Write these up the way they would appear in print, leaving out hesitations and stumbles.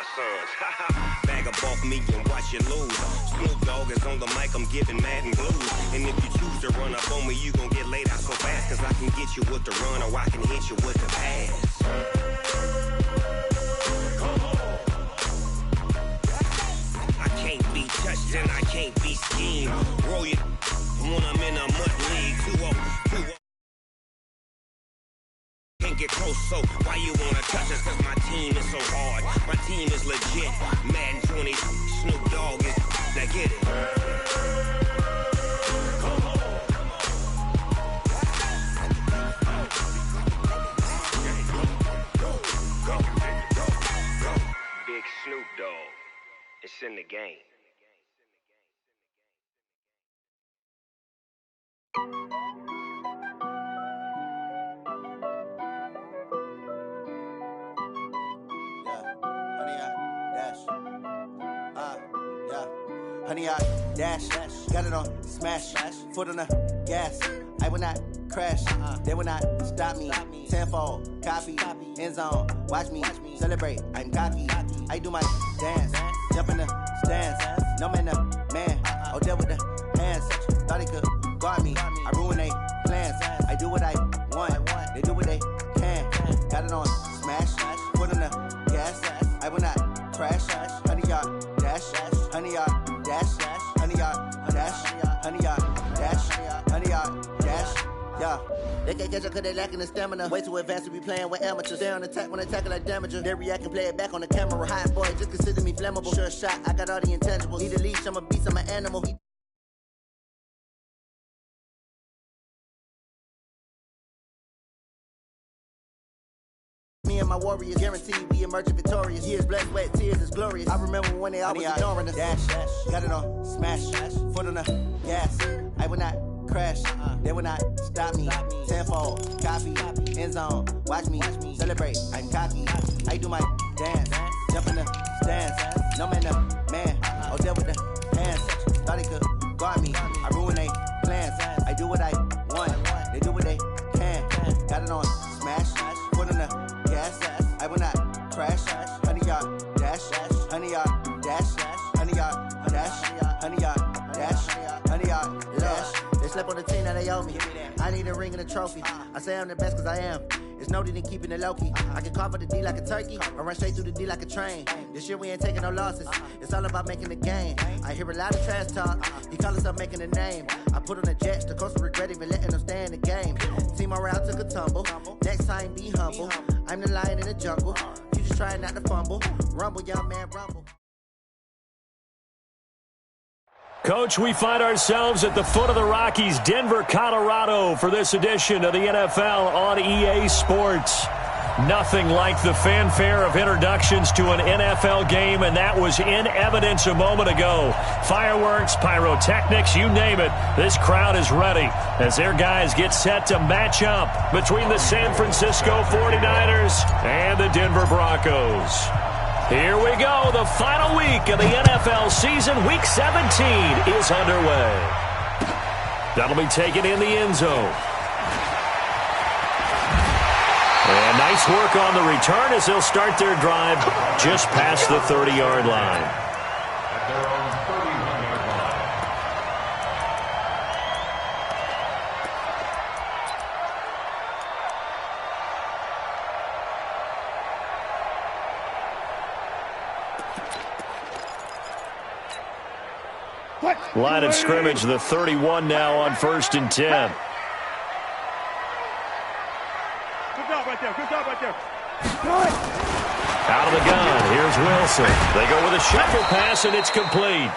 my sons. Bag up off me and watch you lose. Snoop Dogg is on the mic, I'm giving mad and blues. And if you choose to run up on me, you gon' get laid out so fast. Cause I can get you with the run or I can hit you with the pass. I can't be touched and I can't be schemed. Roll you when I'm in a mud league. 2-0. Can't get close, so why you wanna touch us? Cause my team is so hard. My team is legit. Madden 20, Snoop Dogg is. Now get it. Big Snoop Dogg. It's in the game. Honey, I dash, got it on smash, foot on the gas. I will not crash, they will not stop me. Tenfold, copy, end zone, watch me celebrate. I'm cocky, I do my dance, jump in the stands. No man, the man, oh deal with the hands. Thought he could guard me, I ruin they plans. I do what I want, they do what they can. Got it on smash, foot on the gas. I will not crash, honey, y'all dash, honey, y'all dash, honey, y'all dash, honey, y'all dash, honey, y'all dash, yeah. They can't catch up cause they lacking the stamina. Way too advanced to be playing with amateurs. Stay on attack when attacking like damager. They react and play it back on the camera. Hot boy, just consider me flammable. Sure shot, I got all the intangibles. Need a leash, I'm a beast, I'm an animal. Me and my warriors, guaranteed we emerging victorious. Years, blood, sweat, tears, is glorious. I remember when they always ignoring us. Dash, got it on smash, foot on the gas. I will not crash, they will not stop me. Tenfold, copy, end zone, watch me celebrate. I'm cocky, I do my dance, jump in the stands. No man, the man, oh deal with the hands. Thought he could guard me, I ruin they plans. I do what I want, they do what they can. Got it on smash, foot on the gas. I will not crash, honey, y'all dash, honey, y'all dash, honey, y'all dash, honey, y'all dash, honey, y'all dash. They slept on the team that they owe me. I need a ring and a trophy. I say I'm the best cause I am. It's no need in keeping it low-key. I can carve up the D like a turkey or run straight through the D like a train. This year we ain't taking no losses. It's all about making the game. I hear a lot of trash talk. He call himself making a name. I put on the jets. The coach will regret even letting them stay in the game. Team morale took a tumble. Next time be humble. I'm the lion in the jungle. You just trying not to fumble. Rumble, young man, rumble. Coach, we find ourselves at the foot of the Rockies, Denver, Colorado, for this edition of the NFL on EA Sports. Nothing like the fanfare of introductions to an NFL game, and that was in evidence a moment ago. Fireworks, pyrotechnics, you name it. This crowd is ready as their guys get set to match up between the San Francisco 49ers and the Denver Broncos. Here we go. The final week of the NFL season. Week 17 is underway. That'll be taken in the end zone. And nice work on the return as they'll start their drive just past the 30-yard line. Line of scrimmage, the 31 now on 1st and 10. Good job right there. Good job right there. Out of the gun. Here's Wilson. They go with a shuffle pass, and it's complete.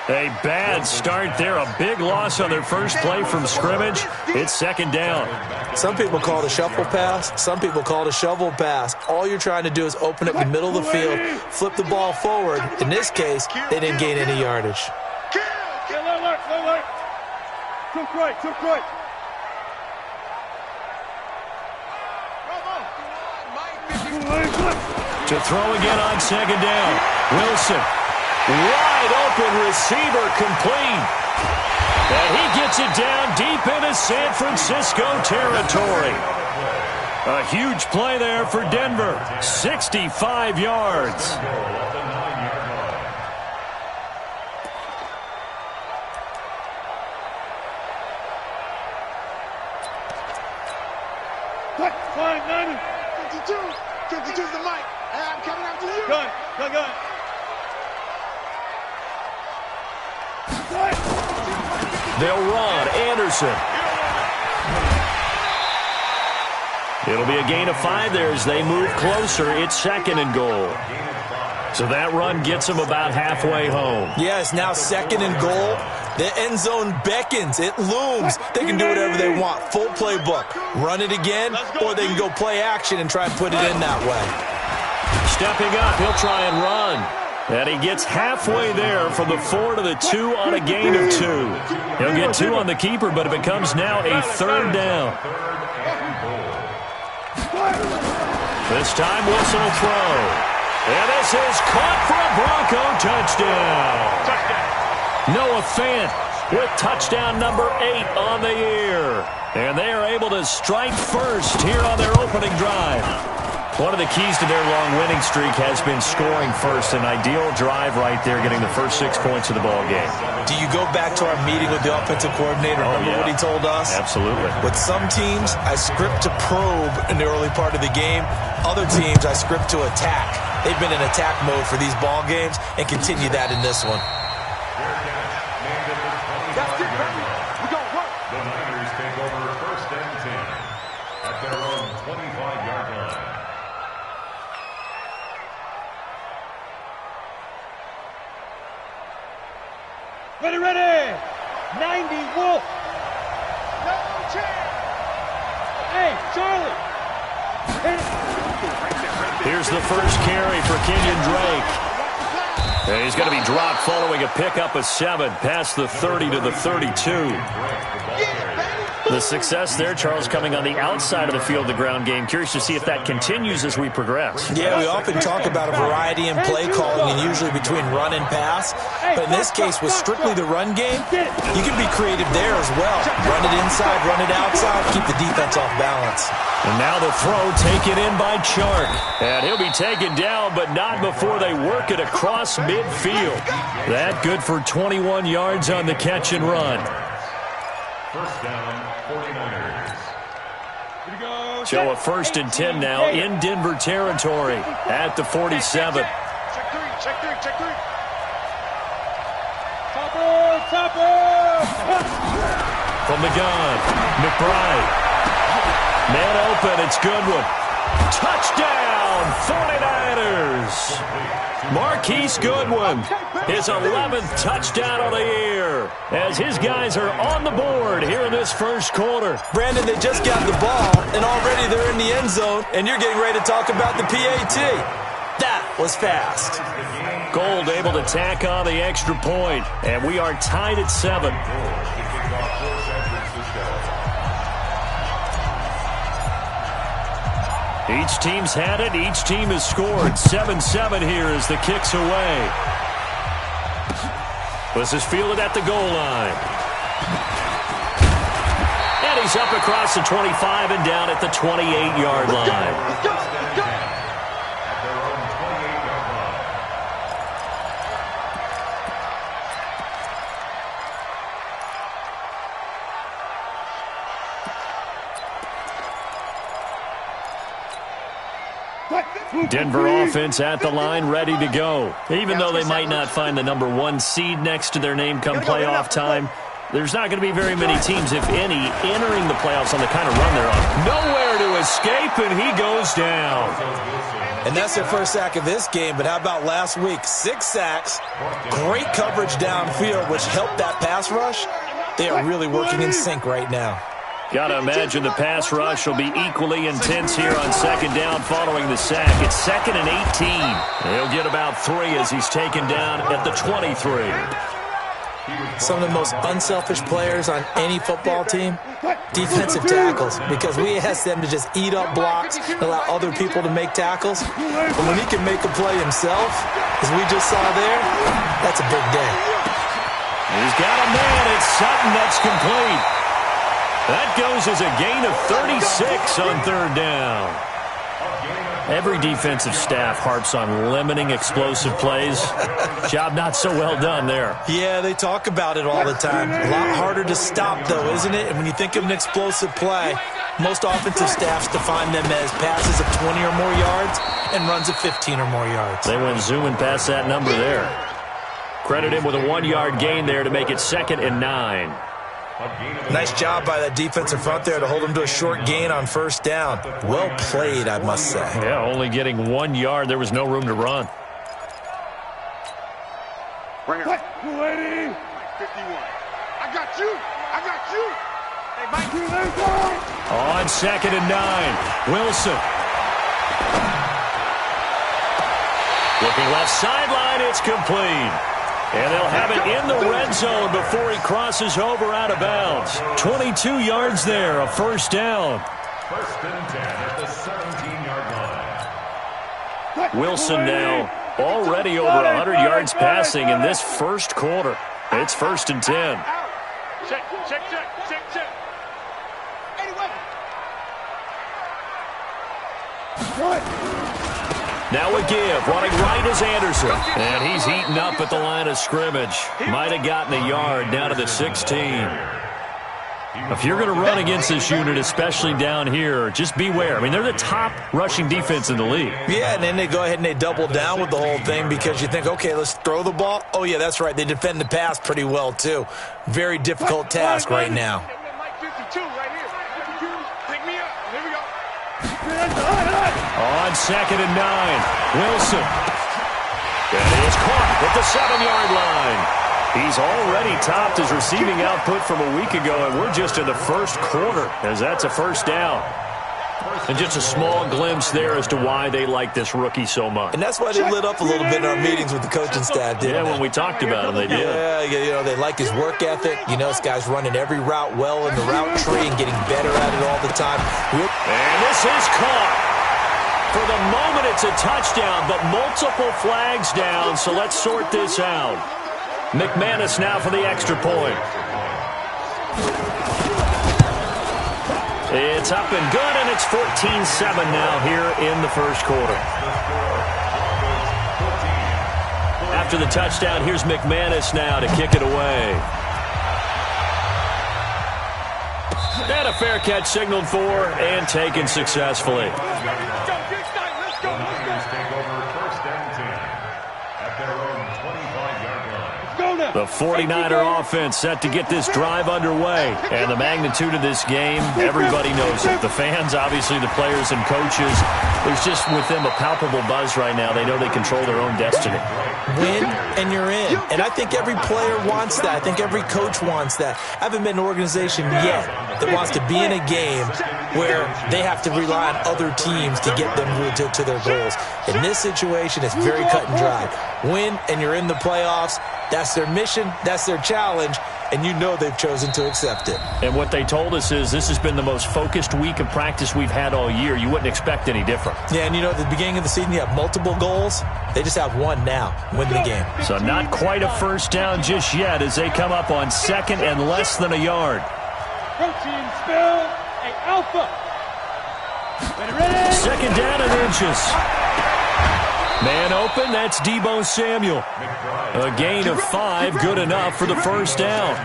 A bad start there. A big loss on their first play from scrimmage. It's second down. Some people call it a shuffle pass. Some people call it a shovel pass. All you're trying to do is open up the middle of the field, flip the ball forward. In this case, they didn't gain any yardage. Took right. To throw again on second down. Wilson. Wide open receiver complete. And he gets it down deep into San Francisco territory. A huge play there for Denver. 65 yards. Fine, 90. 52's the mic. I'm coming after you. Gun. They'll run. Anderson. It'll be a gain of 5 there as they move closer. It's 2nd and goal. So that run gets them about halfway home. Yeah, it's now 2nd and goal. The end zone beckons. It looms. They can do whatever they want. Full playbook. Run it again, or they can go play action and try and put it in that way. Stepping up, he'll try and run. And he gets halfway there from the 4 to the 2 on a gain of 2. He'll get 2 on the keeper, but it becomes now a 3rd down. This time Wilson will throw. And this is caught for a Bronco touchdown. Noah Fant with touchdown number 8 on the year. And they are able to strike first here on their opening drive. One of the keys to their long winning streak has been scoring first. An ideal drive right there, getting the first 6 points of the ball game. Do you go back to our meeting with the offensive coordinator? Remember what he told us? Absolutely. With some teams, I script to probe in the early part of the game. Other teams, I script to attack. They've been in attack mode for these ball games and continue that in this one. That's it, baby. We gonna work. The Niners take over 1st and 10 at their own 25-yard line. Ready. 90, Wolf. No chance. Hey, Charlie. Here's the first carry for Kenyon Drake. And he's going to be dropped following a pickup of 7 past the 30 to the 32. The success there, Charles, coming on the outside of the field, the ground game. Curious to see if that continues as we progress. Yeah, we often talk about a variety in play calling and usually between run and pass. But in this case, with strictly the run game, you can be creative there as well. Run it inside, run it outside, keep the defense off balance. And now the throw taken in by Chark. And he'll be taken down, but not before they work it across midfield. That good for 21 yards on the catch and run. First down, 49ers. So a 1st and 10 now in Denver territory at the 47. Check three. From the gun, McBride. Man open, it's Goodwin. Touchdown, 49ers. Marquise Goodwin, his 11th touchdown of the year, as his guys are on the board here in this first quarter. Brandon, they just got the ball, and already they're in the end zone, and you're getting ready to talk about the PAT. That was fast. Gold able to tack on the extra point, and we are tied at 7. Each team's had it. Each team has scored. 7-7 here as the kick's away. This is fielded at the goal line. And he's up across the 25 and down at the 28-yard line. Let's go. Denver offense at the line, ready to go. Even though they might not find the number 1 seed next to their name come playoff time, there's not going to be very many teams, if any, entering the playoffs on the kind of run they're on. Nowhere to escape, and he goes down. And that's their first sack of this game, but how about last week? 6 sacks, great coverage downfield, which helped that pass rush. They are really working in sync right now. Got to imagine the pass rush will be equally intense here on 2nd down following the sack. It's 2nd and 18. He'll get about 3 as he's taken down at the 23. Some of the most unselfish players on any football team, defensive tackles, because we ask them to just eat up blocks and allow other people to make tackles. But when he can make a play himself, as we just saw there, that's a big day. He's got a man. It's Sutton. That's complete. That goes as a gain of 36 on third down. Every defensive staff harps on limiting explosive plays. Job not so well done there. Yeah, they talk about it all the time. A lot harder to stop, though, isn't it? And when you think of an explosive play, most offensive staffs define them as passes of 20 or more yards and runs of 15 or more yards. They went zooming past that number there. Credit him with a 1-yard gain there to make it 2nd and 9. Nice job by that defensive front there to hold them to a short gain on first down. Well played, I must say. Yeah, only getting 1 yard. There was no room to run. Bring it. Lady. 51. I got you. I got you. Hey, Mike. On 2nd and 9. Wilson. Looking left sideline. It's complete. And they'll have it in the red zone before he crosses over out of bounds. 22 yards there, a first down. 1st and 10 at the 17-yard line. Wilson now already over 100 yards passing in this first quarter. It's 1st and 10. Check. Now a give, running right is Anderson. And he's heating up at the line of scrimmage. Might have gotten a yard down to the 16. If you're going to run against this unit, especially down here, just beware. I mean, they're the top rushing defense in the league. Yeah, and then they go ahead and they double down with the whole thing because you think, okay, let's throw the ball. Oh, yeah, that's right. They defend the pass pretty well, too. Very difficult task right now. Mike 52 right here. 52. Pick me up. Here we go. On 2nd and 9, Wilson. And he is caught at the 7-yard line. He's already topped his receiving output from a week ago, and we're just in the first quarter as that's a first down. And just a small glimpse there as to why they like this rookie so much. And that's why they lit up a little bit in our meetings with the coaching staff, didn't they? When we talked about him, they did. Yeah, you know, they like his work ethic. You know, this guy's running every route well in the route tree and getting better at it all the time. And this is caught. For the moment, it's a touchdown, but multiple flags down, so let's sort this out. McManus now for the extra point. It's up and good, and it's 14-7 now here in the first quarter. After the touchdown, here's McManus now to kick it away. And a fair catch signaled for and taken successfully. The 49er offense set to get this drive underway. And the magnitude of this game, everybody knows it. The fans, obviously the players and coaches. There's just with them a palpable buzz right now. They know they control their own destiny. Win and you're in. And I think every player wants that. I think every coach wants that. I haven't been an organization yet that wants to be in a game where they have to rely on other teams to get them to their goals. In this situation, it's very cut and dry. Win and you're in the playoffs. That's their mission. That's their challenge. And you know they've chosen to accept it. And what they told us is this has been the most focused week of practice we've had all year. You wouldn't expect any different. Yeah, and you know, at the beginning of the season, you have multiple goals. They just have one now. Win the game. So not quite a first down just yet as they come up on 2nd and less than a yard. Protein spill, a alpha. Ready? 2nd down and inches. Man open, that's Deebo Samuel. A gain of 5, good enough for the first down.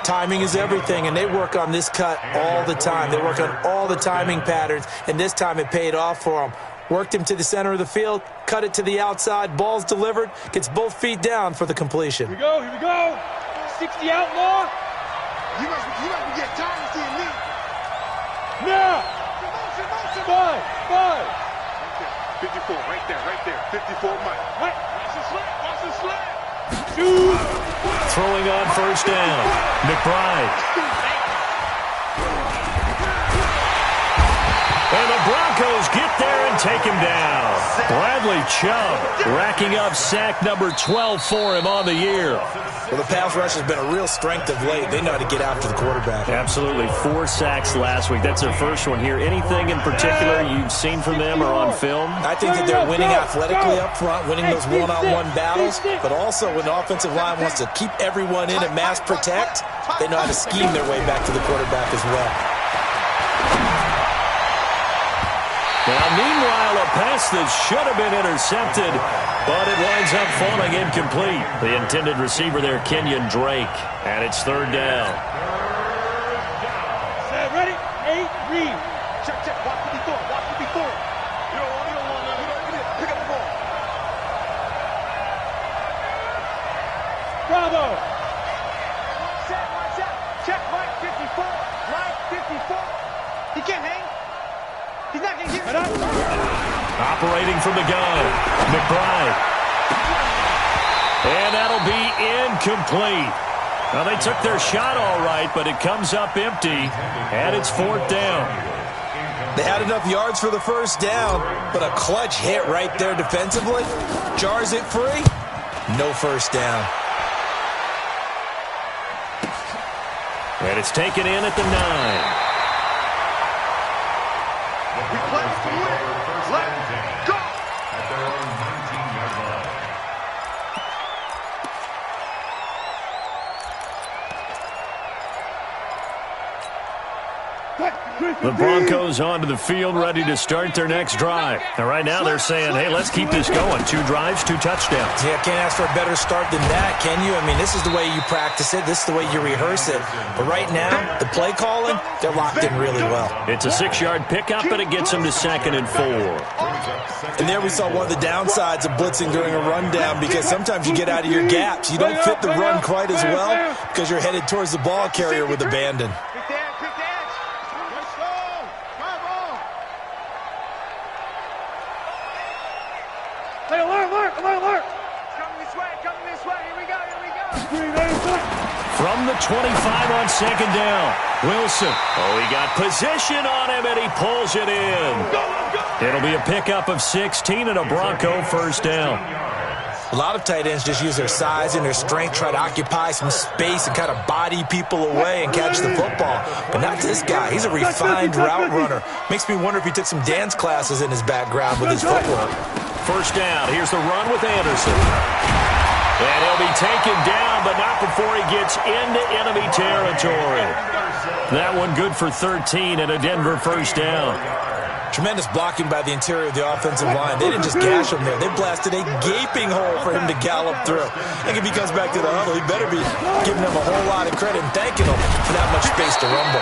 Timing is everything, and they work on this cut all the time. They work on all the timing patterns, and this time it paid off for them. Worked him to the center of the field, cut it to the outside, ball's delivered, gets both feet down for the completion. Here we go. 60 outlaw. You must be getting tired of seeing me. Now. 5. 54, right there. 54, Mike. What? Watch the slide. Shoot. Throwing on first down. McBride. And the Broncos get there and take him down. Bradley Chubb racking up sack number 12 for him on the year. Well, the pass rush has been a real strength of late. They know how to get after the quarterback. Absolutely. 4 sacks last week. That's their first one here. Anything in particular you've seen from them or on film? I think that they're winning athletically up front, winning those one-on-one battles, but also when the offensive line wants to keep everyone in and mass protect, they know how to scheme their way back to the quarterback as well. Now, meanwhile, a pass that should have been intercepted, but it winds up falling incomplete. The intended receiver there, Kenyon Drake, and it's 3rd down. Set, ready, 8, read. Check, check, watch the before, watch the before. You don't want to pick up the ball. Bravo. Set, watch out. Check, right 54, right 54. He can't hang. He's not going to get it up. Operating from the gun, McBride. And that'll be incomplete. Now, they took their shot all right, but it comes up empty, and it's 4th down. They had enough yards for the 1st down, but a clutch hit right there defensively. Jars it free. No 1st down. And it's taken in at the 9. We play to win. Let's go. At their own 19-yard line. The Broncos onto the field, ready to start their next drive. And right now they're saying, hey, let's keep this going. 2 drives, 2 touchdowns. Yeah, can't ask for a better start than that, can you? I mean, this is the way you practice it. This is the way you rehearse it. But right now, the play calling, they're locked in really well. It's a 6-yard pickup, and it gets them to 2nd and 4. And there we saw one of the downsides of blitzing during a rundown, because sometimes you get out of your gaps. You don't fit the run quite as well because you're headed towards the ball carrier with abandon. Hey, alert! Coming this way, here we go. From the 25 on 2nd down, Wilson. Oh, he got position on him, and he pulls it in. It'll be a pickup of 16 and a Bronco 1st down. A lot of tight ends just use their size and their strength, try to occupy some space and kind of body people away and catch the football. But not this guy. He's a refined route runner. Makes me wonder if he took some dance classes in his background with his footwork. 1st down. Here's the run with Anderson. And he'll be taken down, but not before he gets into enemy territory. That one good for 13 and a Denver 1st down. Tremendous blocking by the interior of the offensive line. They didn't just gash him there. They blasted a gaping hole for him to gallop through. I think if he comes back to the huddle, he better be giving them a whole lot of credit and thanking them for that much space to rumble.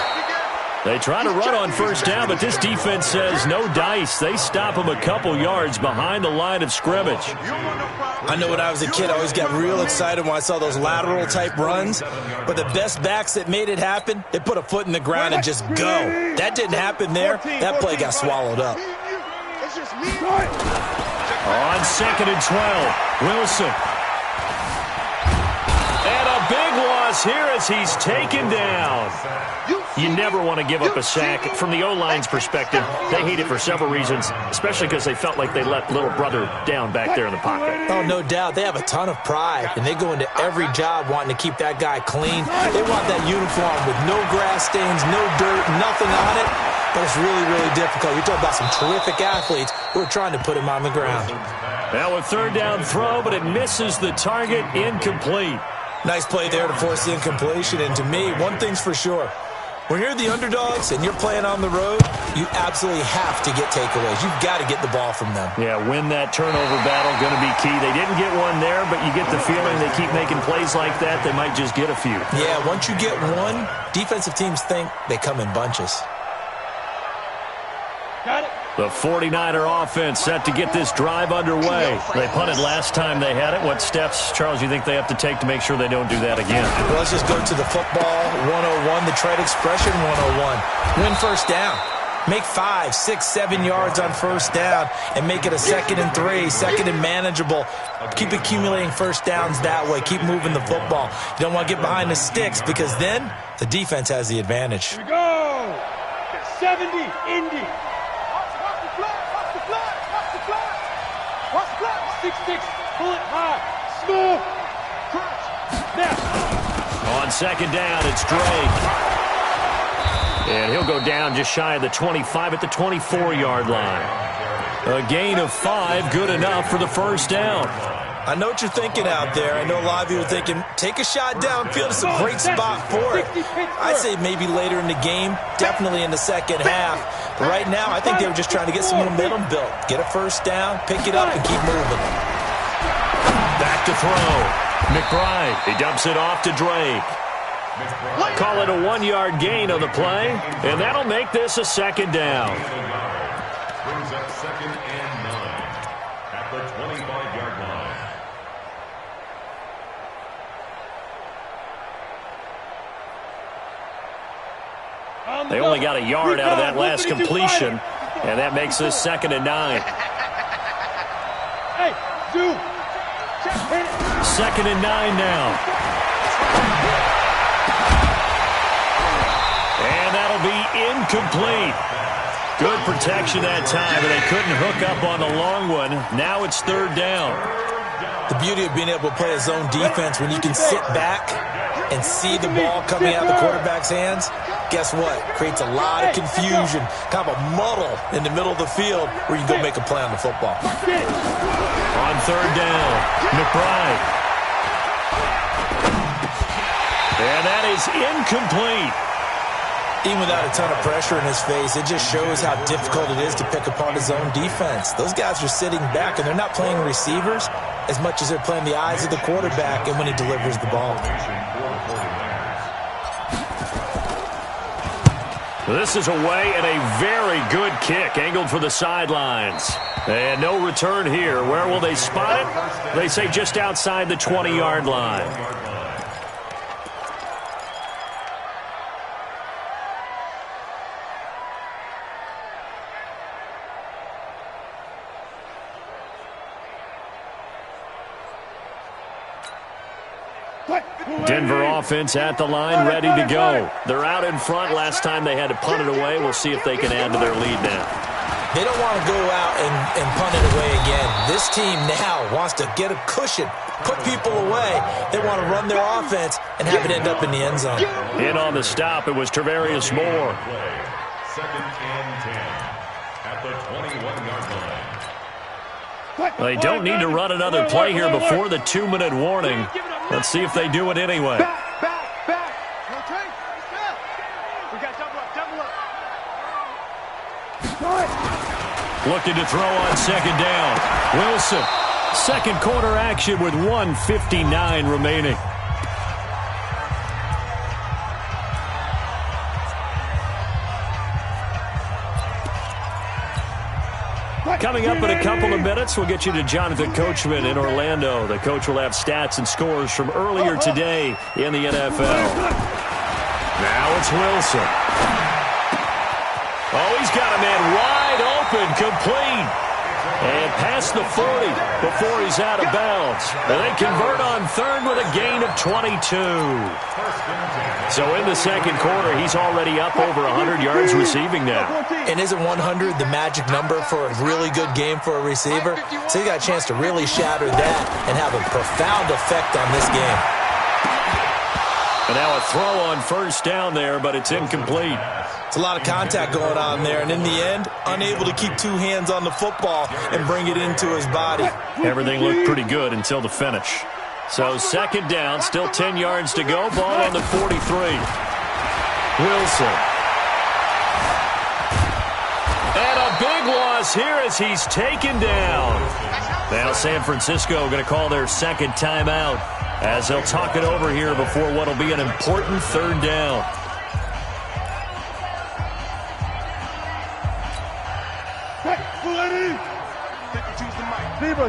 They try to run on 1st down, but this defense says no dice. They stop him a couple yards behind the line of scrimmage. I know when I was a kid, I always got real excited when I saw those lateral-type runs. But the best backs that made it happen, they put a foot in the ground and just go. That didn't happen there. That play got swallowed up. On 2nd and 12, Wilson. And a big loss here as he's taken down. You never want to give up a sack. From the O-line's perspective, they hate it for several reasons, especially because they felt like they let little brother down back there in the pocket. Oh, no doubt. They have a ton of pride, and they go into every job wanting to keep that guy clean. They want that uniform with no grass stains, no dirt, nothing on it. But it's really, really difficult. You're talking about some terrific athletes who are trying to put him on the ground. Now a 3rd down throw, but it misses the target, incomplete. Nice play there to force the incompletion. And to me, one thing's for sure. When you're the underdogs and you're playing on the road, you absolutely have to get takeaways. You've got to get the ball from them. Yeah, win that turnover battle, going to be key. They didn't get one there, but you get the feeling they keep making plays like that, they might just get a few. Yeah, once you get one, defensive teams think they come in bunches. Got it. The 49er offense set to get this drive underway. They punted last time they had it. What steps, Charles, you think they have to take to make sure they don't do that again? Well, let's just go to the football 101, the trade expression 101. Win 1st down. Make 5, 6, 7 yards on 1st down and make it a 2nd and 3, 2nd and manageable. Keep accumulating 1st downs that way. Keep moving the football. You don't want to get behind the sticks because then the defense has the advantage. Here we go. 70, Indy. Watch the flag. 6'6", bullet high, smooth, crunch, now. On second down, it's Drake. And he'll go down just shy of the 25 at the 24-yard line. A gain of 5, good enough for the first down. I know what you're thinking out there. I know a lot of you are thinking, take a shot downfield. It's a great spot for it. I'd say maybe later in the game, definitely in the second half. But right now, I think they were just trying to get some momentum built. Get a first down, pick it up, and keep moving. Back to throw. McBride, he dumps it off to Drake. Call it a 1-yard gain on the play, and that'll make this a second down. Brings up 2nd and 9 at the 25-yard line. They only got a yard out of that last completion, and that makes this 2nd and 9. Hey, dude. 2nd and 9 now. And that'll be incomplete. Good protection that time, but they couldn't hook up on the long one. Now it's 3rd down. The beauty of being able to play a zone defense when you can sit back and see the ball coming out of the quarterback's hands, guess what? Creates a lot of confusion, kind of a muddle in the middle of the field where you can go make a play on the football. On 3rd down, McBride. And that is incomplete. Even without a ton of pressure in his face, it just shows how difficult it is to pick apart his own defense. Those guys are sitting back, and they're not playing receivers as much as they're playing the eyes of the quarterback and when he delivers the ball. This is away and a very good kick, angled for the sidelines. And no return here. Where will they spot it? They say just outside the 20-yard line. Denver offense at the line, ready to go. They're out in front. Last time they had to punt it away. We'll see if they can add to their lead now. They don't want to go out and punt it away again. This team now wants to get a cushion, put people away. They want to run their offense and have it end up in the end zone. In on the stop, it was Travarius Moore. 2nd and 10 at the 21-yard line. They don't need to run another play here before the 2-minute warning. Let's see if they do it anyway. Back. Okay. We got double up. Looking to throw on 2nd down. Wilson. Second quarter action with 1:59 remaining. Coming up in a couple of minutes, we'll get you to Jonathan Coachman in Orlando. The coach will have stats and scores from earlier today in the NFL. Now it's Wilson. Oh, he's got a man wide open, complete. And past the 40 before he's out of bounds. And they convert on 3rd with a gain of 22. So in the second quarter, he's already up over 100 yards receiving now. And isn't 100 the magic number for a really good game for a receiver? So he got a chance to really shatter that and have a profound effect on this game. And now a throw on 1st down there, but it's incomplete. It's a lot of contact going on there, and in the end, unable to keep 2 hands on the football and bring it into his body. Everything looked pretty good until the finish. So 2nd down, still 10 yards to go. Ball on the 43. Wilson. And a big loss here as he's taken down. Now San Francisco going to call their 2nd timeout as they'll talk it over here before what will be an important 3rd down.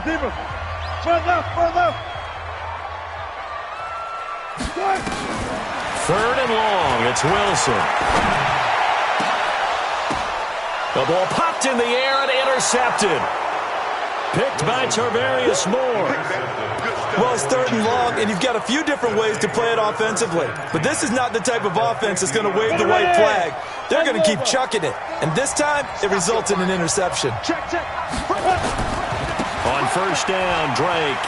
Zebra. Front left. 3rd and long, it's Wilson. The ball popped in the air and intercepted. Picked by Travarius Moore. Well, it's 3rd and long, and you've got a few different ways to play it offensively. But this is not the type of offense that's going to wave the white flag. They're going to keep chucking it. And this time, it results in an interception. On first down. Drake.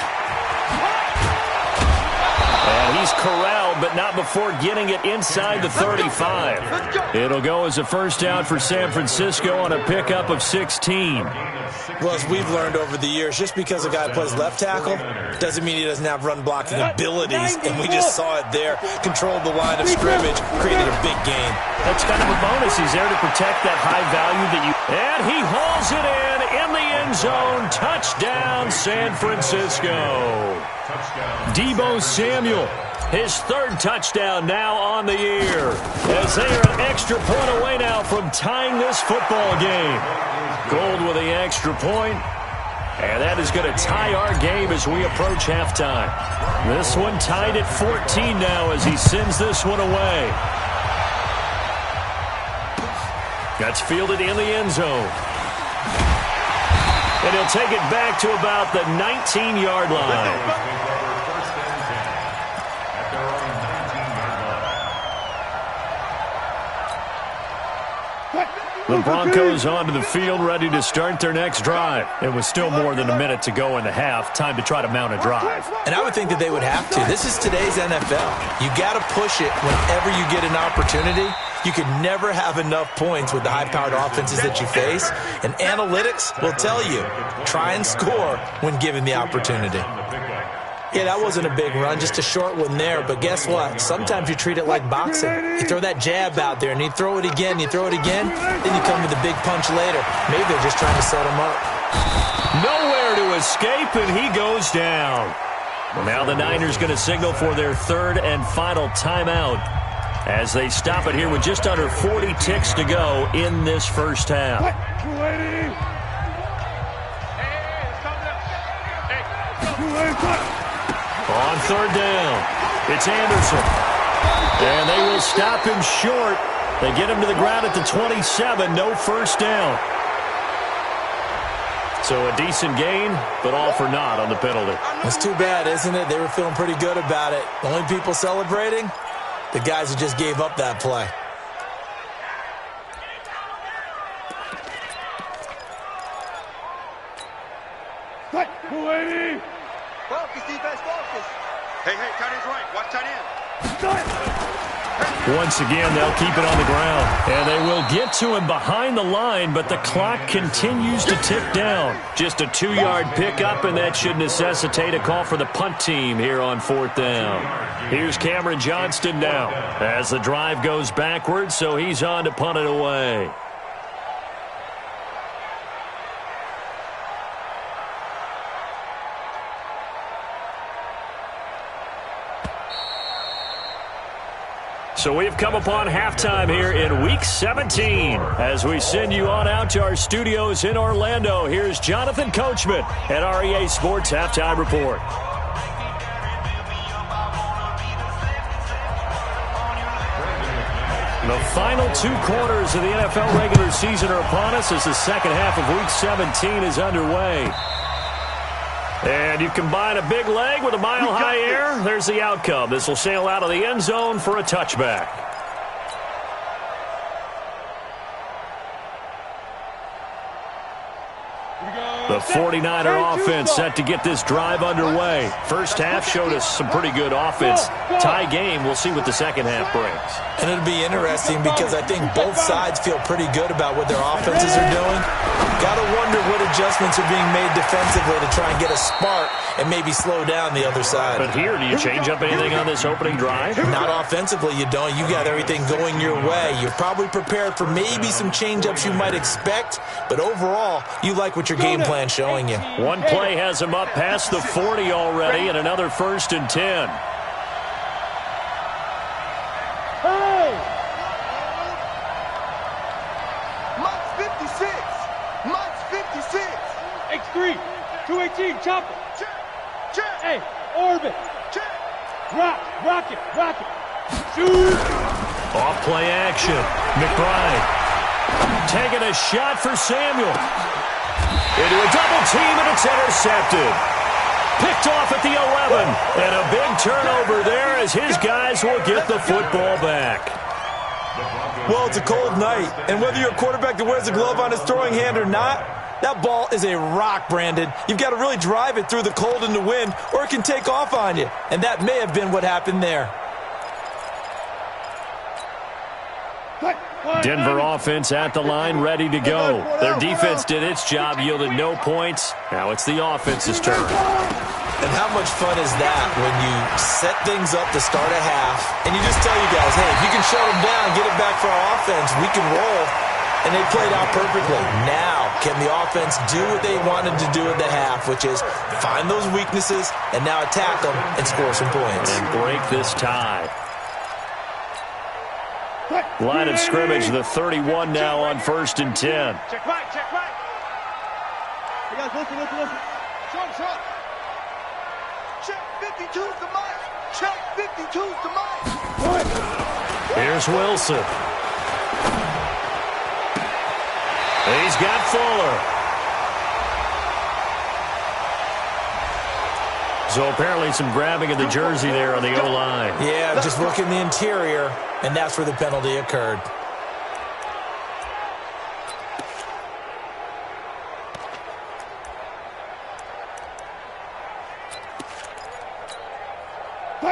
And he's corralled, but not before getting it inside the 35. It'll go as a first down for San Francisco on a pickup of 16. Well, as we've learned over the years, just because a guy plays left tackle doesn't mean he doesn't have run blocking abilities, and we just saw it there. Controlled the line of scrimmage, created a big gain. That's kind of a bonus. He's there to protect that high value that you... And he hauls it in the end zone. Touchdown, San Francisco. Deebo Samuel, his third touchdown now on the year, as they are an extra point away now from tying this football game. Gold with the extra point, and that is going to tie our game as we approach halftime. This one tied at 14 now as he sends this one away. That's fielded in the end zone. And he'll take it back to about the 19-yard line. The Broncos onto the field, ready to start their next drive. It was still more than a minute to go in the half. Time to try to mount a drive. And I would think that they would have to. This is today's NFL. You got to push it whenever you get an opportunity. You can never have enough points with the high-powered offenses that you face. And analytics will tell you, try and score when given the opportunity. Yeah, that wasn't a big run, just a short one there. But guess what? Sometimes you treat it like boxing. You throw that jab out there, and you throw it again, then you come with a big punch later. Maybe they're just trying to set him up. Nowhere to escape, and he goes down. Well, now the Niners going to signal for their third and final timeout as they stop it here with just under 40 ticks to go in this first half. On third down, it's Anderson. And they will stop him short. They get him to the ground at the 27. No first down. So a decent gain, but all for naught on the penalty. It's too bad, isn't it? They were feeling pretty good about it. The only people celebrating, the guys who just gave up that play. Focus, defense, focus. Hey, tight end's right. Watch tight end. Once again, they'll keep it on the ground. And they will get to him behind the line, but the clock continues to tick down. Just a 2-yard pickup, and that should necessitate a call for the punt team here on fourth down. Here's Cameron Johnston now as the drive goes backwards, so he's on to punt it away. So we've come upon halftime here in Week 17. As we send you on out to our studios in Orlando, here's Jonathan Coachman at REA Sports Halftime Report. The final 2 quarters of the NFL regular season are upon us as the second half of Week 17 is underway. And you combine a big leg with a mile-high air, there's the outcome. This will sail out of the end zone for a touchback. The 49er offense set to get this drive underway. First half showed us some pretty good offense. Tie game, we'll see what the second half brings. And it'll be interesting because I think both sides feel pretty good about what their offenses are doing. Got to wonder what adjustments are being made defensively to try and get a spark and maybe slow down the other side. But here, do you change up anything on this opening drive? Not offensively, you don't. You got everything going your way. You're probably prepared for maybe some change-ups you might expect, but overall, you like what your game plan's showing you. One play has him up past the 40 already, and another 1st and 10. X3, 218, chopper. Hey, orbit. Rocket. Shoot. Off play action. McBride taking a shot for Samuel. Into a double team, and it's intercepted. Picked off at the 11. And a big turnover there as his guys will get the football back. Well, it's a cold night, and whether you're a quarterback that wears a glove on his throwing hand or not, That ball is a rock, Brandon. You've got to really drive it through the cold and the wind, or it can take off on you. And that may have been what happened there. Denver offense at the line, ready to go. Their defense did its job, yielded no points. Now it's the offense's turn. And how much fun is that when you set things up to start a half, and you just tell you guys, hey, if you can shut them down, get it back for our offense, we can roll. And they played out perfectly. Now, can the offense do what they wanted to do at the half, which is find those weaknesses and now attack them and score some points. And break this tie. Line of scrimmage, the 31 now on 1st and 10. Check right, check right. You guys, listen. Short. Check 52's the mic. Check 52's the mic. Here's Wilson. He's got Fuller. So apparently some grabbing of the jersey there on the O-line. Yeah, just working the interior, and that's where the penalty occurred.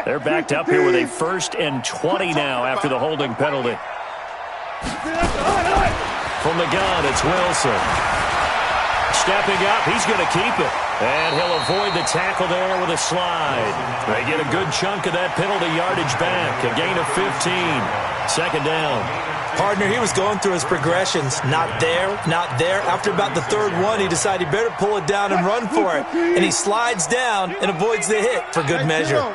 They're backed up here with a 1st and 20 now after the holding penalty. From the gun, it's Wilson. Stepping up, he's going to keep it. And he'll avoid the tackle there with a slide. They get a good chunk of that penalty yardage back. A gain of 15. 2nd down. Partner, he was going through his progressions. Not there, not there. After about the 3rd one, he decided he better pull it down and run for it. And he slides down and avoids the hit for good measure. 0-0.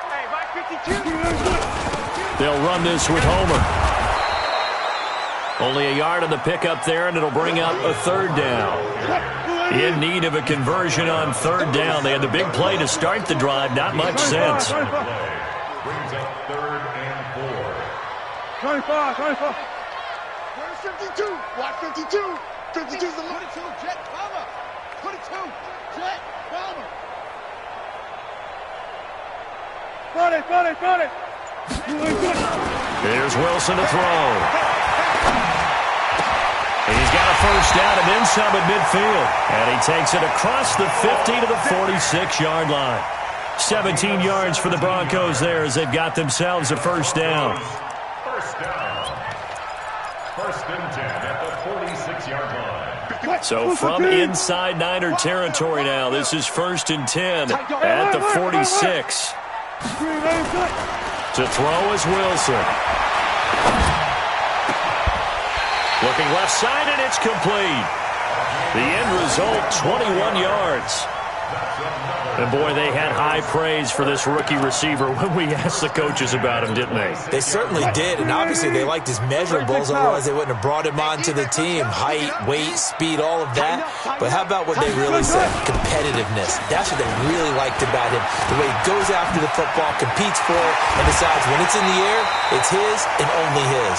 Hey, Mike 52. They'll run this with Homer. Only a yard on the pickup there, and it'll bring up a 3rd down. In need of a conversion on 3rd down. They had the big play to start the drive. Not much sense. Brings up 3rd and 4. 25. Where's 52? Watch 52. 52's the 22. Jet Palmer. 22. Jet Palmer. Got it. Here's Wilson to throw. He's got a 1st down and then some at midfield. And he takes it across the 50 to the 46-yard line. 17 yards for the Broncos there as they've got themselves a 1st down. 1st down. 1st and 10 at the 46-yard line. So from inside Niner territory now, this is 1st and 10 at the 46. To throw is Wilson. Looking left side, and it's complete. The end result, 21 yards. And, boy, they had high praise for this rookie receiver when we asked the coaches about him, didn't they? They certainly did, and obviously they liked his measurables, otherwise they wouldn't have brought him onto the team. Height, weight, speed, all of that. But how about what they really said? Competitiveness. That's what they really liked about him. The way he goes after the football, competes for it, and decides when it's in the air, it's his and only his.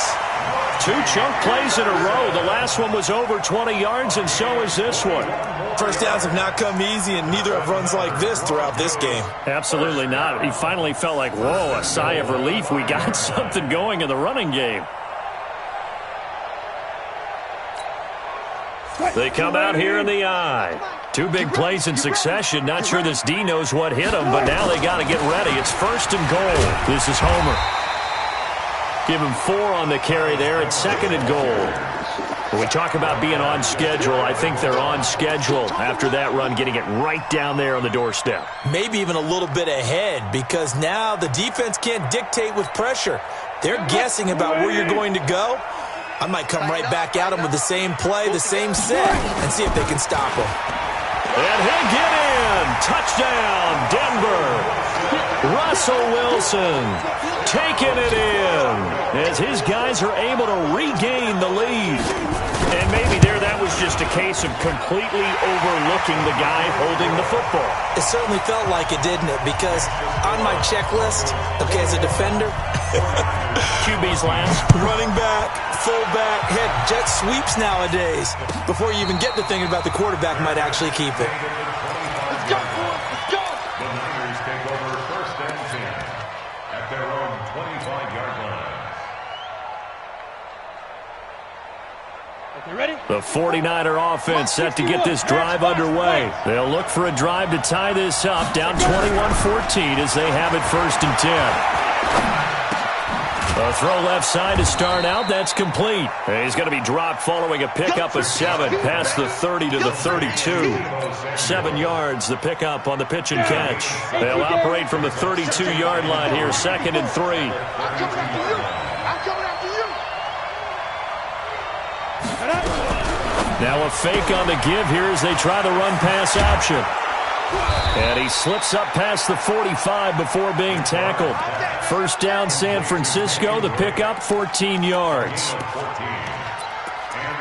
2 chunk plays in a row. The last one was over 20 yards, and so is this one. 1st downs have not come easy, and neither have runs like this throughout this game. Absolutely not. He finally felt like, whoa, a sigh of relief. We got something going in the running game. They come out here in the I. 2 big plays in succession. Not sure this D knows what hit him, but now they got to get ready. It's 1st and goal. This is Homer. Give him 4 on the carry there. It's 2nd and goal. When we talk about being on schedule, I think they're on schedule after that run, getting it right down there on the doorstep. Maybe even a little bit ahead, because now the defense can't dictate with pressure. They're guessing about where you're going to go. I might come right back at them with the same play, the same set, and see if they can stop them. And he'll get in. Touchdown, Denver. Russell Wilson taking it in as his guys are able to regain the lead. And maybe there that was just a case of completely overlooking the guy holding the football. It certainly felt like it, didn't it? Because on my checklist, okay, as a defender, QB's last. Running back, fullback, heck, jet sweeps nowadays. Before you even get to thinking about the quarterback might actually keep it. Let's go, boys. Let's go. The Niners take over 1st and 10 at their own 25-yard line. The 49er offense set to get this drive underway. They'll look for a drive to tie this up, down 21-14 as they have it 1st and 10. A throw left side to start out. That's complete. He's going to be dropped following a pickup of 7 past the 30 to the 32. 7 yards, the pickup on the pitch and catch. They'll operate from the 32-yard line here, 2nd and 3. I'm coming after you. I'm coming after you. Now a fake on the give here as they try the run-pass option. And he slips up past the 45 before being tackled. 1st down, San Francisco. The pickup, 14 yards. And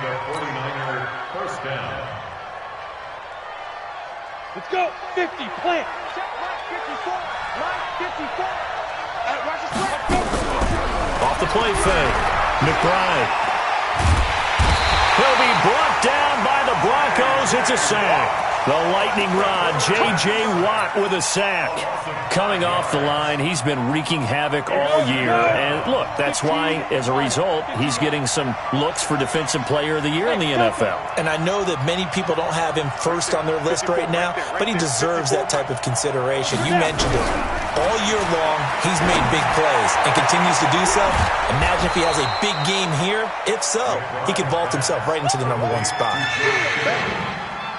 the 49er 1st down. Let's go. 50, plant. Check line 54. Line 54. Watch the slap. Off the play fake. McBride. He'll be brought down by the Broncos. It's a sack. The lightning rod, J.J. Watt with a sack. Coming off the line, he's been wreaking havoc all year. And look, that's why, as a result, he's getting some looks for Defensive Player of the Year in the NFL. And I know that many people don't have him first on their list right now, but he deserves that type of consideration. You mentioned it. All year long, he's made big plays and continues to do so. Imagine if he has a big game here. If so, he could vault himself right into the #1 spot.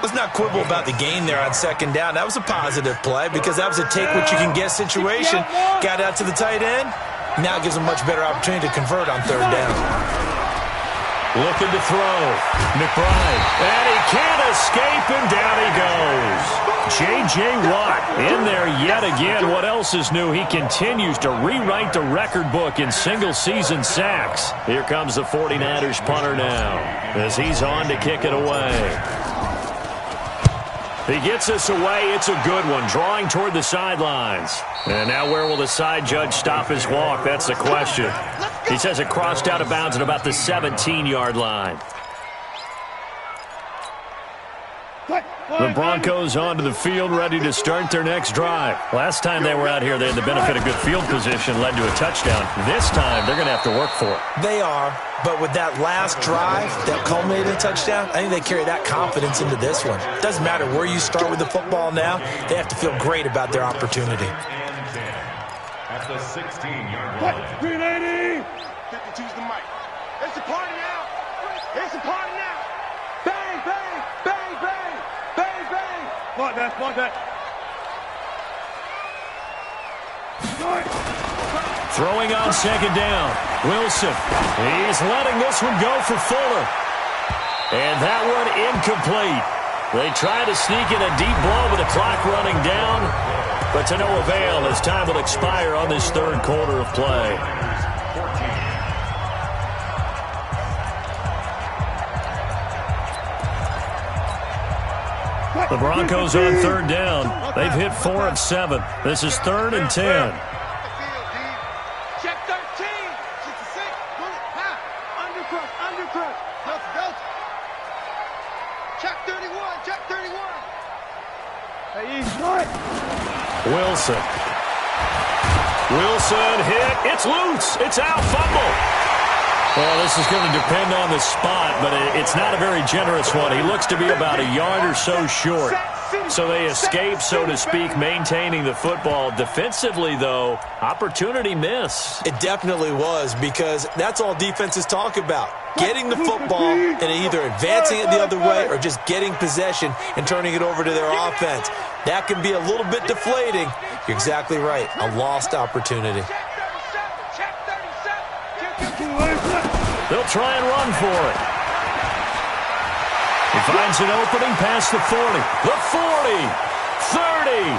Let's not quibble about the gain there on 2nd down. That was a positive play because that was a take-what-you-can-get situation. Got out to the tight end. Now gives him a much better opportunity to convert on 3rd down. Looking to throw. McBride. And he can't escape, and down he goes. J.J. Watt in there yet again. What else is new? He continues to rewrite the record book in single-season sacks. Here comes the 49ers punter now as he's on to kick it away. He gets us away. It's a good one, drawing toward the sidelines. And now where will the side judge stop his walk? That's the question. He says it crossed out of bounds at about the 17-yard line. The Broncos onto the field, ready to start their next drive. Last time they were out here, they had the benefit of good field position, led to a touchdown. This time, they're going to have to work for it. They are, but with that last drive that culminated in a touchdown, I think they carry that confidence into this one. It doesn't matter where you start with the football now. They have to feel great about their opportunity. At the 16-yard line. 380. 52's the mic. It's a party now. It's a party now. Bang, bang, bang, bang, bang, bang. Block that, block that. Throwing on 2nd down. Wilson. He's letting this one go for Fuller. And that one incomplete. They try to sneak in a deep blow with the clock running down, but to no avail as time will expire on this 3rd quarter of play. The Broncos on 3rd down. They've hit 4 of 7. This is 3rd and 10. Check 13. 66. Undercrush, undercrush. Delta, Delta. Check 31. Check 31. Hey, he's right. Wilson. Wilson hit. It's loose. It's out. Fumble. Well, this is going to depend on the spot, but it's not a very generous one. He looks to be about a yard or so short. So they escape, so to speak, maintaining the football. Defensively, though, opportunity miss. It definitely was, because that's all defenses talk about. Getting the football and either advancing it the other way or just getting possession and turning it over to their offense. That can be a little bit deflating. You're exactly right. A lost opportunity. They'll try and run for it. He finds an opening past the 40. The 40, 30,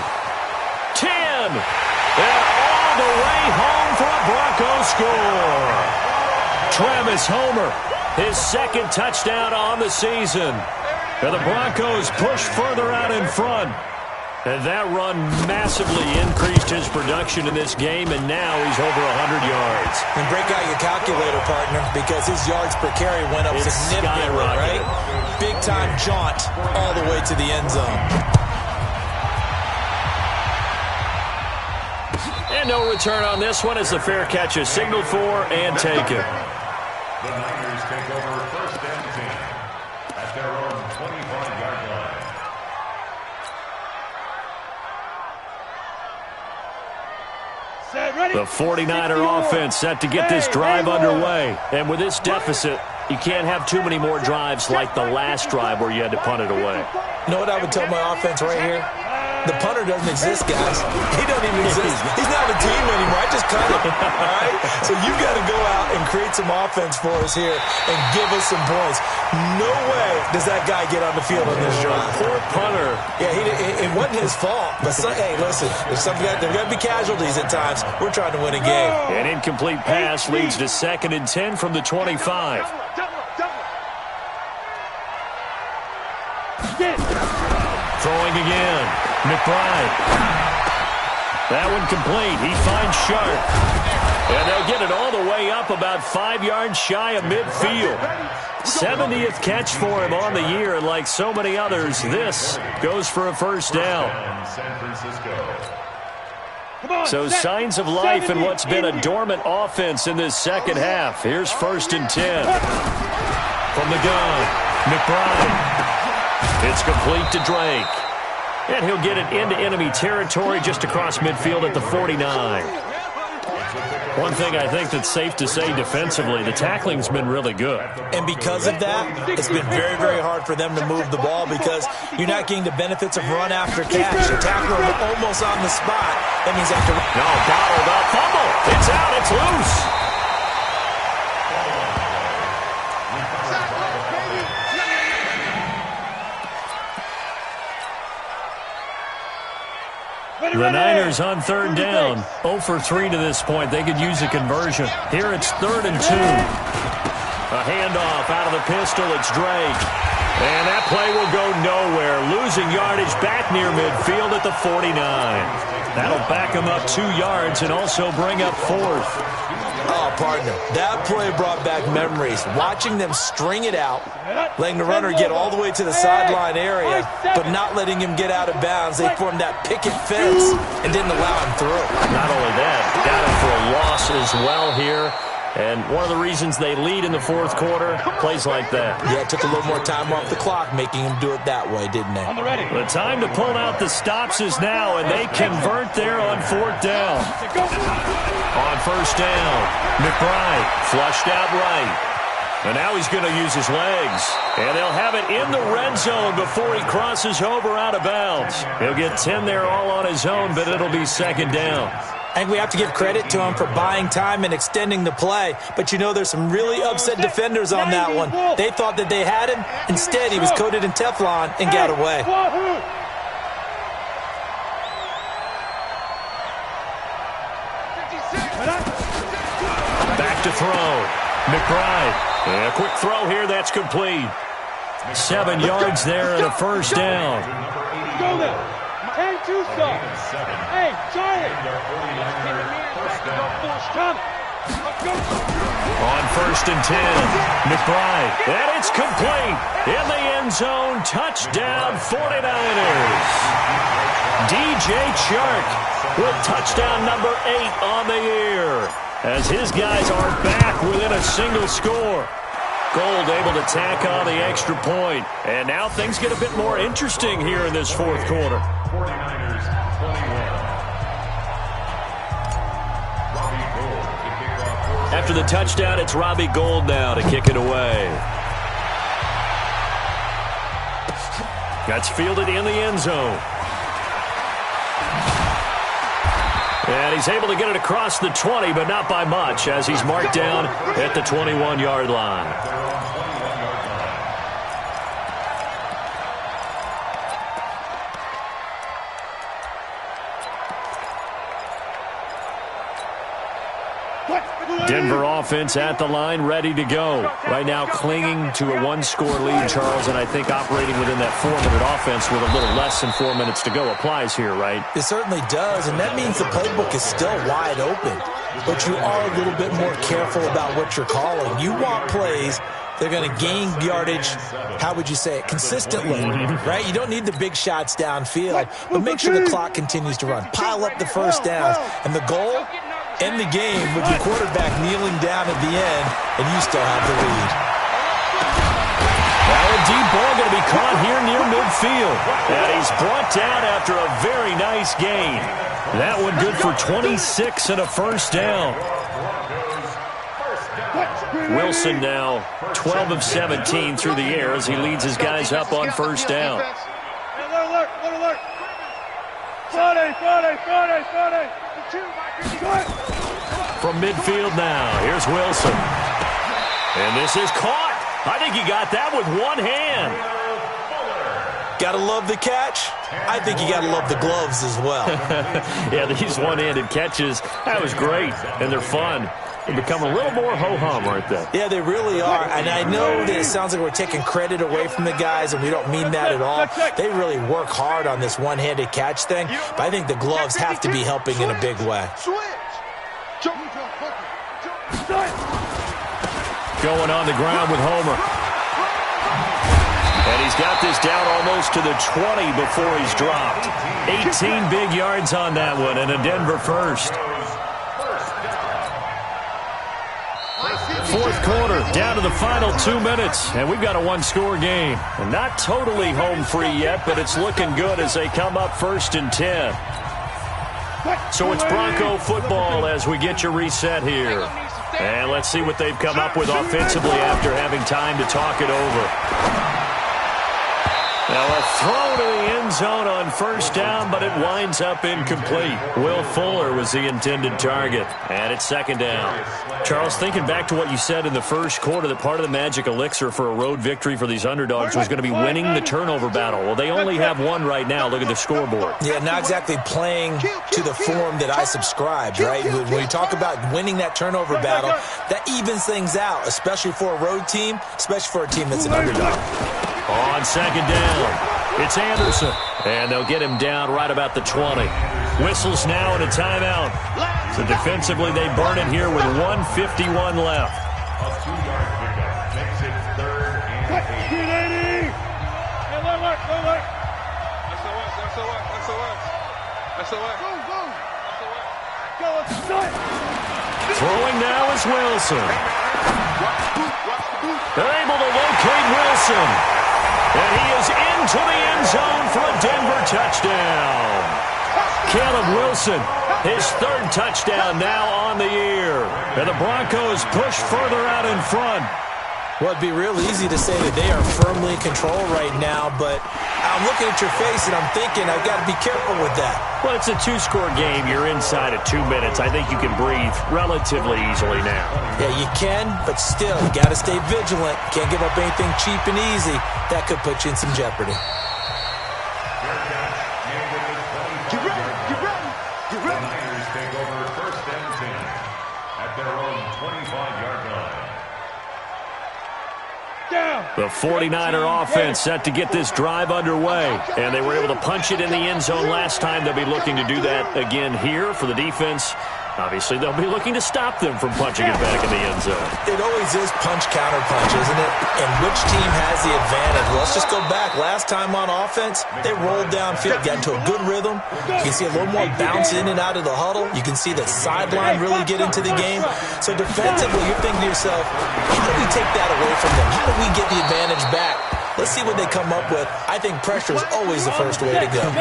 10, and all the way home for a Broncos score. Travis Homer, his 2nd touchdown on the season. And the Broncos push further out in front. And that run massively increased his production in this game, and now he's over 100 yards. And break out your calculator, partner, because his yards per carry went up significantly, right? Big-time jaunt all the way to the end zone. And no return on this one as the fair catch is signaled for and taken. The Niners take over 1st and 10. The 49er offense set to get this drive underway. And with this deficit, you can't have too many more drives like the last drive where you had to punt it away. You know what I would tell my offense right here? The punter doesn't exist, guys. He doesn't even exist. He's not a team anymore. I just cut him, all right? So you got to go out and create some offense for us here and give us some points. No way does that guy get on the field on this drive. Poor punter. Yeah, it wasn't his fault. But, hey, listen, there's going to be casualties at times. We're trying to win a game. An incomplete pass leads to 2nd and 10 from the 25. Throwing again. McBride. That one complete. He finds Sharp. And they'll get it all the way up about 5 yards shy of midfield. 70th catch for him on the year, and like so many others, this goes for a first down. So signs of life in what's been a dormant offense in this second half. Here's 1st and 10. From the gun, McBride. It's complete to Drake. And he'll get it into enemy territory just across midfield at the 49. One thing I think that's safe to say defensively, the tackling's been really good. And because of that, it's been very, very hard for them to move the ball because you're not getting the benefits of run after catch. The tackler almost on the spot. That means after... No, bottled up. Fumble. It's out. It's loose. The Niners on 3rd down. 0 for 3 to this point. They could use a conversion. Here it's 3rd and 2. A handoff out of the pistol. It's Drake. And that play will go nowhere. Losing yardage back near midfield at the 49. That'll back him up 2 yards and also bring up 4th. Oh, partner, that play brought back memories. Watching them string it out, letting the runner get all the way to the sideline area, but not letting him get out of bounds. They formed that picket fence and didn't allow him through. Not only that, got him for a loss as well here. And one of the reasons they lead in the 4th quarter, plays like that. Yeah, it took a little more time off the clock, making him do it that way, didn't they? The time to pull out the stops is now, and they convert there on 4th down. On 1st down, McBride flushed out right. And now he's going to use his legs. And they'll have it in the red zone before he crosses over out of bounds. He'll get 10 there all on his own, but it'll be 2nd down. I think we have to give credit to him for buying time and extending the play. But, you know, there's some really upset defenders on that one. They thought that they had him. Instead, he was coated in Teflon and got away. Back to throw. McBride. And a quick throw here. That's complete. 7 yards there and a 1st down. Go there. And 2 stop. Hey, Charlie. On 1st and 10, McBride. And it's complete. In the end zone, touchdown 49ers. DJ Chark with touchdown number 8 on the year. As his guys are back within a single score. Gold able to tack on the extra point. And now things get a bit more interesting here in this 4th quarter. 49ers 21. After the touchdown, it's Robbie Gould now to kick it away. That's fielded in the end zone. And he's able to get it across the 20, but not by much, as he's marked down at the 21-yard line. Denver offense at the line, ready to go. Right now clinging to a 1-score lead, Charles, and I think operating within that 4-minute offense with a little less than 4 minutes to go applies here, right? It certainly does, and that means the playbook is still wide open. But you are a little bit more careful about what you're calling. You want plays they're going to gain yardage, how would you say it, consistently, right? You don't need the big shots downfield, but make sure the clock continues to run. Pile up the first downs, and the goal, end the game with your quarterback kneeling down at the end, and you still have the lead. That a deep ball going to be caught here near midfield. And he's brought down after a very nice gain. That one good for 26 and a first down. Wilson now 12 of 17 through the air as he leads his guys up on first down. From midfield now, here's Wilson. And this is caught. I think he got that with one hand. Gotta love the catch. I think you gotta love the gloves as well. Yeah, these one-handed catches, that was great, and they're fun. They become a little more ho-hum, aren't they? Yeah, they really are. And I know that it sounds like we're taking credit away from the guys, and we don't mean that at all. They really work hard on this one-handed catch thing, but I think the gloves have to be helping in a big way. Going on the ground with Homer. And he's got this down almost to the 20 before he's dropped. 18 big yards on that one, and a Denver first. Fourth quarter, down to the final 2 minutes, and we've got a one-score game. And not totally home free yet, but it's looking good as they come up 1st and 10. So it's Bronco football as we get you reset here. And let's see what they've come up with offensively after having time to talk it over. Now a throw to the end zone on first down, but it winds up incomplete. Will Fuller was the intended target, and it's second down. Charles, thinking back to what you said in the first quarter, that part of the magic elixir for a road victory for these underdogs was going to be winning the turnover battle. Well, they only have one right now. Look at the scoreboard. Yeah, not exactly playing to the form that I subscribed, right? When you talk about winning that turnover battle, that evens things out, especially for a road team, especially for a team that's an underdog. On second down, it's Anderson, and they'll get him down right about the 20. Whistles now and a timeout. So defensively, they burn it here with 1:51 left. A 2-yard pickup makes it 3rd and 8. Throwing now is Wilson. They're able to locate Wilson. And he is into the end zone for a Denver touchdown. Caleb Wilson, his 3rd touchdown now on the year. And the Broncos push further out in front. Well, it'd be real easy to say that they are firmly in control right now, but I'm looking at your face and I'm thinking I've got to be careful with that. Well, it's a 2-score game. You're inside of 2 minutes. I think you can breathe relatively easily now. Yeah, you can, but still, you got to stay vigilant. Can't give up anything cheap and easy. That could put you in some jeopardy. Get ready. The Niners take over 1st and 10 at their own 25-yard line. The 49er offense set to get this drive underway, and they were able to punch it in the end zone last time. They'll be looking to do that again here for the defense. Obviously, they'll be looking to stop them from punching it back in the end zone. It always is punch-counter-punch, isn't it? And which team has the advantage? Let's just go back. Last time on offense, they rolled downfield, got into a good rhythm. You can see a little more bounce in and out of the huddle. You can see the sideline really get into the game. So defensively, you're thinking to yourself, how do we take that away from them? How do we get the advantage back? Let's see what they come up with. I think pressure is always the first way to go.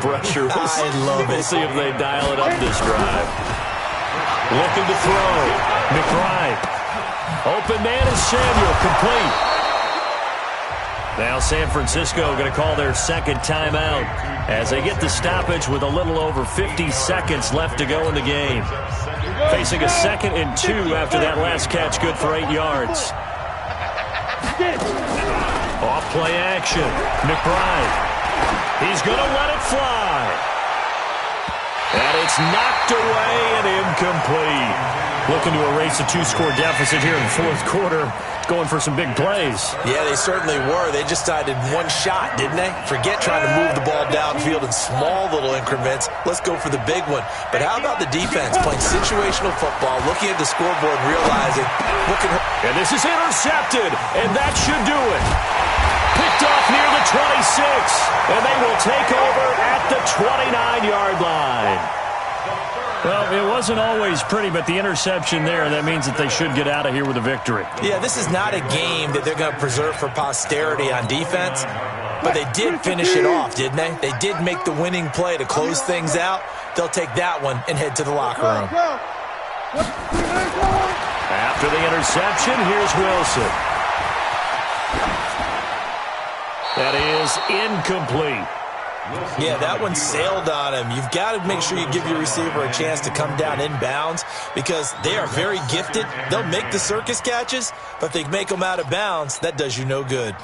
Pressure. I love it. We'll see if they dial it up this drive. Looking to throw. McBride. Open man is Samuel. Complete. Now San Francisco going to call their second timeout as they get the stoppage with a little over 50 seconds left to go in the game. Facing a 2nd and 2 after that last catch, good for 8 yards. Off play action. McBride. He's going to let it fly. And it's knocked away and incomplete. Looking to erase a 2-score deficit here in the 4th quarter. Going for some big plays. Yeah, they certainly were. They just decided one shot, didn't they? Forget trying to move the ball downfield in small little increments. Let's go for the big one. But how about the defense playing situational football, looking at the scoreboard, realizing what can... And this is intercepted, and that should do it. Picked off near the 26, and they will take over at the 29-yard line. Well, it wasn't always pretty, but the interception there, that means that they should get out of here with a victory. Yeah, this is not a game that they're going to preserve for posterity on defense, but they did finish it off, didn't they? They did make the winning play to close things out. They'll take that one and head to the locker room. After the interception, here's Wilson. That is incomplete. Yeah, that one sailed on him. You've got to make sure you give your receiver a chance to come down inbounds because they are very gifted. They'll make the circus catches, but if they make them out of bounds, that does you no good.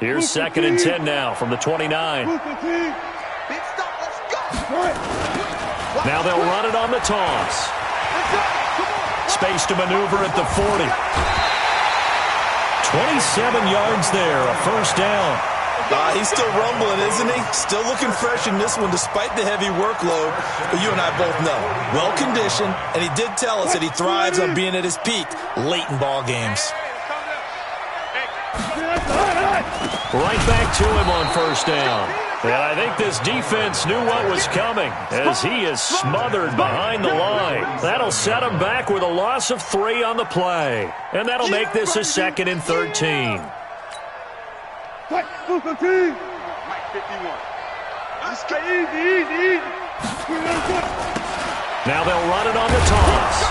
Here's 2nd and 10 now from the 29. Now they'll run it on the toss. Space to maneuver at the 40. 27 yards there, a first down. He's still rumbling, isn't he? Still looking fresh in this one despite the heavy workload. But you and I both know, well-conditioned, and he did tell us that he thrives on being at his peak late in ball games. Right back to him on first down. And I think this defense knew what was coming as he is smothered behind the line. That'll set him back with a loss of 3 on the play. And that'll make this a 2nd and 13. Now they'll run it on the toss.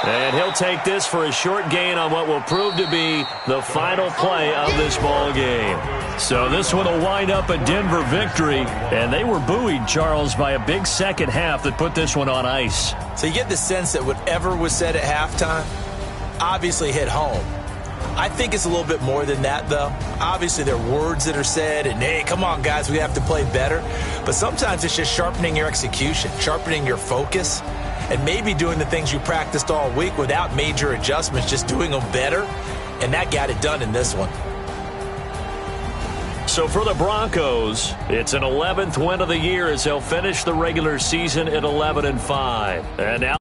And he'll take this for a short gain on what will prove to be the final play of this ball game. So this one will wind up a Denver victory. And they were buoyed, Charles, by a big second half that put this one on ice. So you get the sense that whatever was said at halftime obviously hit home. I think it's a little bit more than that, though. Obviously, there are words that are said, and, hey, come on, guys, we have to play better. But sometimes it's just sharpening your execution, sharpening your focus, and maybe doing the things you practiced all week without major adjustments, just doing them better. And that got it done in this one. So for the Broncos, it's an 11th win of the year as they'll finish the regular season at 11-5. And now